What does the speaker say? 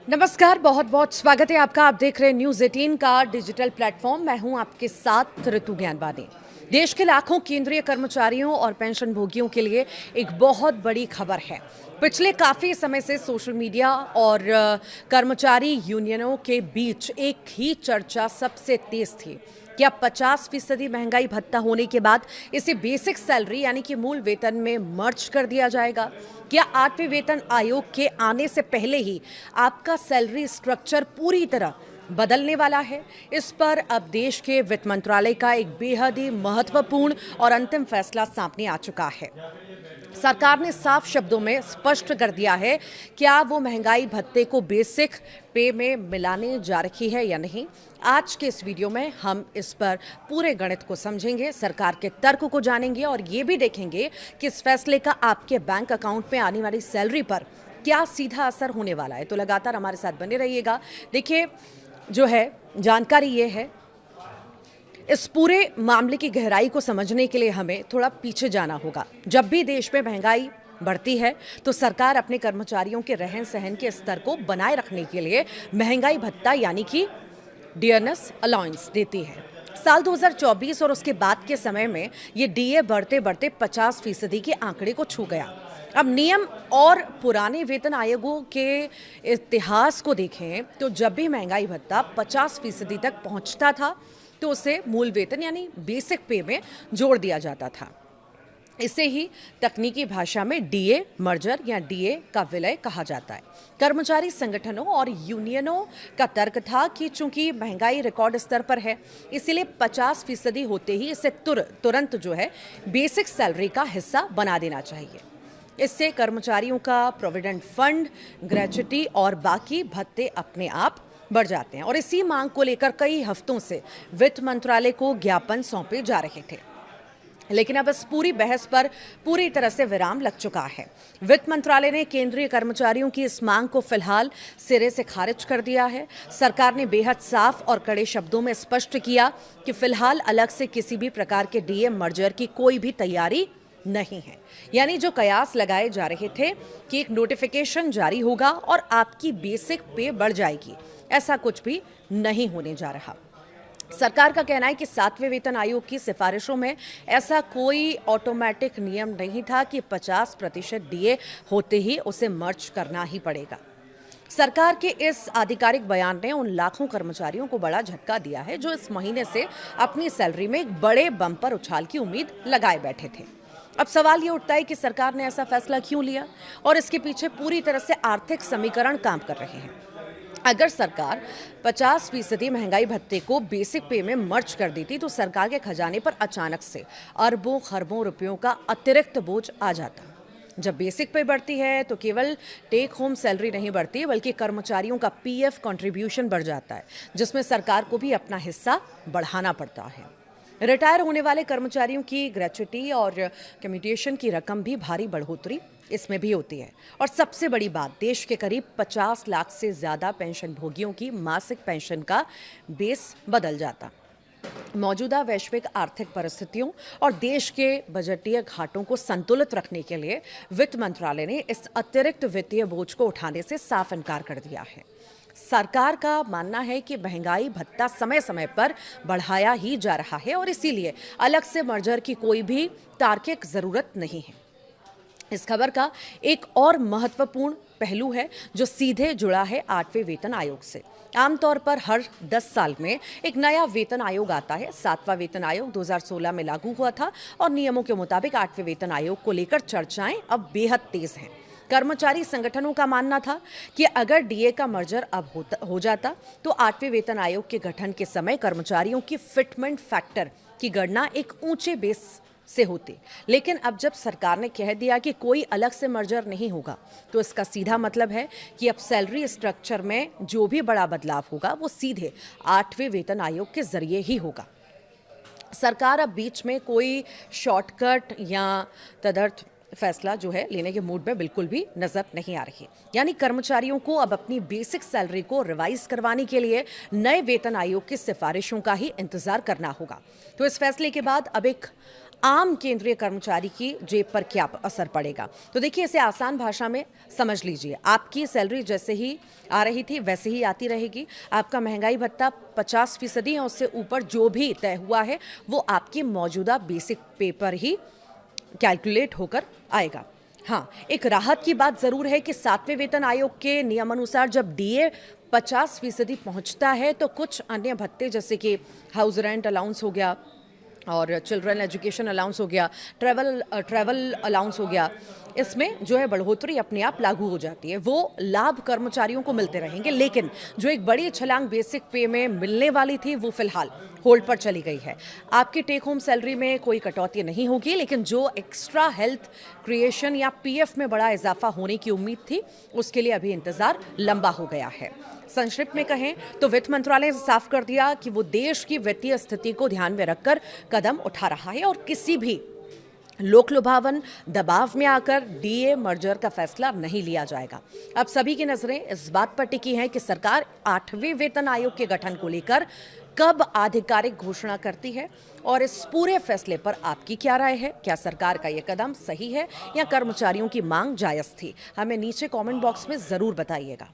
नमस्कार, बहुत बहुत स्वागत है आपका। आप देख रहे हैं न्यूज़ 18 का डिजिटल प्लेटफॉर्म। मैं हूं आपके साथ ऋतु ज्ञानवानी। देश के लाखों केंद्रीय कर्मचारियों और पेंशन भोगियों के लिए एक बहुत बड़ी खबर है। पिछले काफ़ी समय से सोशल मीडिया और कर्मचारी यूनियनों के बीच एक ही चर्चा सबसे तेज थी कि अब 50% महंगाई भत्ता होने के बाद इसे बेसिक सैलरी यानी कि मूल वेतन में मर्ज कर दिया जाएगा। क्या 8वें वेतन आयोग के आने से पहले ही आपका सैलरी स्ट्रक्चर पूरी तरह बदलने वाला है? इस पर अब देश के वित्त मंत्रालय का एक बेहद ही महत्वपूर्ण और अंतिम फैसला सामने आ चुका है। सरकार ने साफ शब्दों में स्पष्ट कर दिया है क्या वो महंगाई भत्ते को बेसिक पे में मिलाने जा रही है या नहीं। आज के इस वीडियो में हम इस पर पूरे गणित को समझेंगे, सरकार के तर्क को जानेंगे और ये भी देखेंगे कि इस फैसले का आपके बैंक अकाउंट में आने वाली सैलरी पर क्या सीधा असर होने वाला है। तो लगातार हमारे साथ बने रहिएगा। देखिए, जो है जानकारी ये है, इस पूरे मामले की गहराई को समझने के लिए हमें थोड़ा पीछे जाना होगा। जब भी देश में महंगाई बढ़ती है तो सरकार अपने कर्मचारियों के रहन सहन के स्तर को बनाए रखने के लिए महंगाई भत्ता यानी कि डियरनेस अलाउंस देती है। साल 2024 और उसके बाद के समय में ये डीए बढ़ते बढ़ते 50% के आंकड़े को छू गया। अब नियम और पुराने वेतन आयोगों के इतिहास को देखें तो जब भी महंगाई भत्ता 50% तक पहुंचता था तो उसे मूल वेतन यानी बेसिक पे में जोड़ दिया जाता था। इसे ही तकनीकी भाषा में डीए मर्जर या डीए का विलय कहा जाता है। कर्मचारी संगठनों और यूनियनों का तर्क था कि चूंकि महंगाई रिकॉर्ड स्तर पर है, इसीलिए 50% होते ही इसे तुरंत जो है बेसिक सैलरी का हिस्सा बना देना चाहिए। इससे कर्मचारियों का प्रोविडेंट फंड, ग्रेच्युटी और बाकी भत्ते अपने आप बढ़ जाते हैं। और इसी मांग को लेकर कई हफ्तों से वित्त मंत्रालय को ज्ञापन सौंपे जा रहे थे, लेकिन अब इस पूरी बहस पर पूरी तरह से विराम लग चुका है। वित्त मंत्रालय ने केंद्रीय कर्मचारियों की इस मांग को फिलहाल सिरे से खारिज कर दिया है। सरकार ने बेहद साफ और कड़े शब्दों में स्पष्ट किया कि फिलहाल अलग से किसी भी प्रकार के डीए मर्जर की कोई भी तैयारी नहीं है। यानी जो कयास लगाए जा रहे थे कि एक नोटिफिकेशन जारी होगा और आपकी बेसिक पे बढ़ जाएगी, ऐसा कुछ भी नहीं होने जा रहा। सरकार का कहना है कि 7वें वेतन आयोग की सिफारिशों में ऐसा कोई ऑटोमेटिक नियम नहीं था कि 50% डीए होते ही उसे मर्ज करना ही पड़ेगा। सरकार के इस आधिकारिक बयान ने उन लाखों कर्मचारियों को बड़ा झटका दिया है जो इस महीने से अपनी सैलरी में एक बड़े बम्पर उछाल की उम्मीद लगाए बैठे थे। अब सवाल ये उठता है कि सरकार ने ऐसा फैसला क्यों लिया और इसके पीछे पूरी तरह से आर्थिक समीकरण काम कर रहे हैं। अगर सरकार 50% महंगाई भत्ते को बेसिक पे में मर्ज कर देती तो सरकार के खजाने पर अचानक से अरबों खरबों रुपयों का अतिरिक्त बोझ आ जाता। जब बेसिक पे बढ़ती है तो केवल टेक होम सैलरी नहीं बढ़ती बल्कि कर्मचारियों का पीएफ कंट्रीब्यूशन बढ़ जाता है, जिसमें सरकार को भी अपना हिस्सा बढ़ाना पड़ता है। रिटायर होने वाले कर्मचारियों की ग्रेच्युटी और कम्यूटेशन की रकम भी भारी बढ़ोतरी इसमें भी होती है। और सबसे बड़ी बात, देश के करीब 50 लाख से ज़्यादा पेंशन भोगियों की मासिक पेंशन का बेस बदल जाता। मौजूदा वैश्विक आर्थिक परिस्थितियों और देश के बजटीय घाटों को संतुलित रखने के लिए वित्त मंत्रालय ने इस अतिरिक्त वित्तीय बोझ को उठाने से साफ इनकार कर दिया है। सरकार का मानना है कि महंगाई भत्ता समय समय पर बढ़ाया ही जा रहा है और इसीलिए अलग से मर्जर की कोई भी तार्किक जरूरत नहीं है। इस खबर का एक और महत्वपूर्ण पहलू है जो सीधे जुड़ा है 8वें वेतन आयोग से। आमतौर पर हर 10 साल में एक नया वेतन आयोग आता है। 7वां वेतन आयोग 2016 में लागू हुआ था और नियमों के मुताबिक 8वें वेतन आयोग को लेकर चर्चाएं अब बेहद तेज हैं। कर्मचारी संगठनों का मानना था कि अगर डीए का मर्जर अब हो जाता तो 8वें वेतन आयोग के गठन के समय कर्मचारियों की फिटमेंट फैक्टर की गणना एक ऊंचे बेस से होती। लेकिन अब जब सरकार ने कह दिया कि कोई अलग से मर्जर नहीं होगा तो इसका सीधा मतलब है कि अब सैलरी स्ट्रक्चर में जो भी बड़ा बदलाव होगा वो सीधे 8वें वेतन आयोग के जरिए ही होगा। सरकार अब बीच में कोई शॉर्टकट या तदर्थ फैसला जो है लेने के मूड में बिल्कुल भी नजर नहीं आ रही। यानी कर्मचारियों को अब अपनी बेसिक सैलरी को रिवाइज करवाने के लिए नए वेतन आयोग की सिफारिशों का ही इंतजार करना होगा। तो इस फैसले के बाद अब एक आम केंद्रीय कर्मचारी की जेब पर क्या असर पड़ेगा। तो देखिए, इसे आसान भाषा में समझ लीजिए। आपकी सैलरी जैसे ही आ रही थी वैसे ही आती रहेगी। आपका महंगाई भत्ता 50% या उससे ऊपर जो भी तय हुआ है वो आपकी मौजूदा बेसिक पे पर ही कैलकुलेट होकर आएगा। हाँ, एक राहत की बात जरूर है कि 7वें वेतन आयोग के नियमानुसार जब डीए 50% पहुंचता है तो कुछ अन्य भत्ते जैसे कि हाउस रेंट अलाउंस हो गया और चिल्ड्रन एजुकेशन अलाउंस हो गया, ट्रैवल अलाउंस हो गया, इसमें जो है बढ़ोतरी अपने आप लागू हो जाती है। वो लाभ कर्मचारियों को मिलते रहेंगे, लेकिन जो एक बड़ी छलांग बेसिक पे में मिलने वाली थी वो फिलहाल होल्ड पर चली गई है। आपकी टेक होम सैलरी में कोई कटौती नहीं होगी, लेकिन जो एक्स्ट्रा हेल्थ क्रिएशन या पीएफ में बड़ा इजाफा होने की उम्मीद थी उसके लिए अभी इंतजार लंबा हो गया है। संक्षिप्त में कहें तो वित्त मंत्रालय ने साफ कर दिया कि वो देश की वित्तीय स्थिति को ध्यान में रखकर कदम उठा रहा है और किसी भी लोक लुभावन दबाव में आकर डीए मर्जर का फैसला नहीं लिया जाएगा। अब सभी की नजरें इस बात पर टिकी हैं कि सरकार 8वें वेतन आयोग के गठन को लेकर कब आधिकारिक घोषणा करती है और इस पूरे फैसले पर आपकी क्या राय है। क्या सरकार का यह कदम सही है या कर्मचारियों की मांग जायज थी? हमें नीचे कमेंट बॉक्स में जरूर बताइएगा।